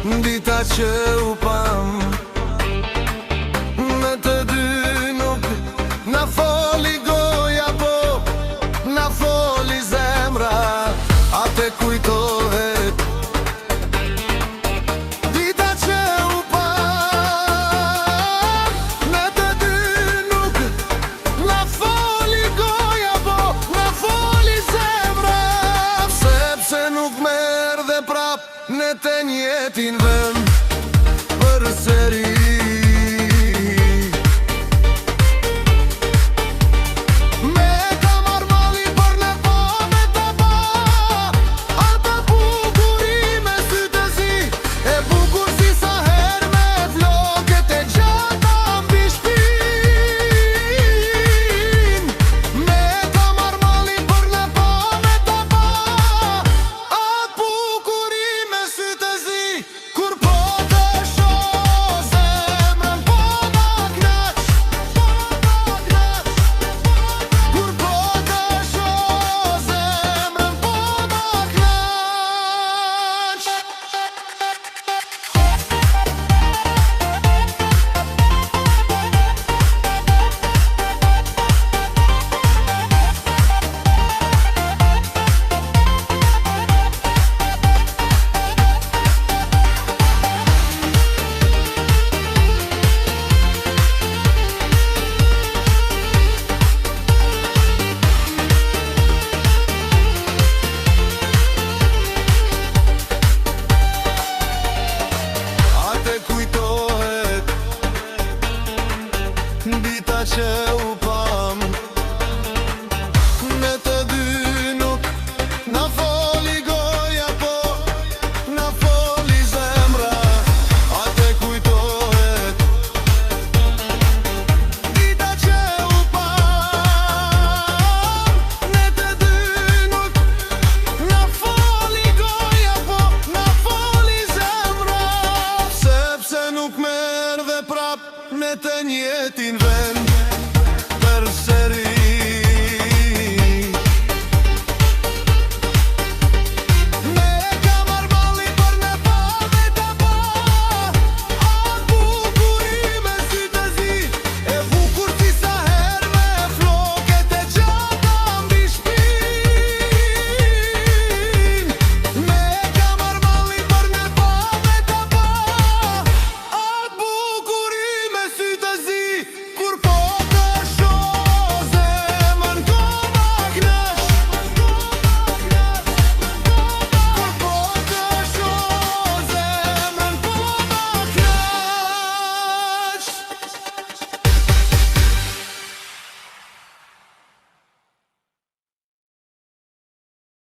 dita që u pam. Me të dy nuk na foli goja, po na foli zemra. A te kujtohet dita që u pam. Me të dy nuk na foli goja, po na foli zemra. Sepse nuk merr dhe prap ne të njëjtin vend përsëri.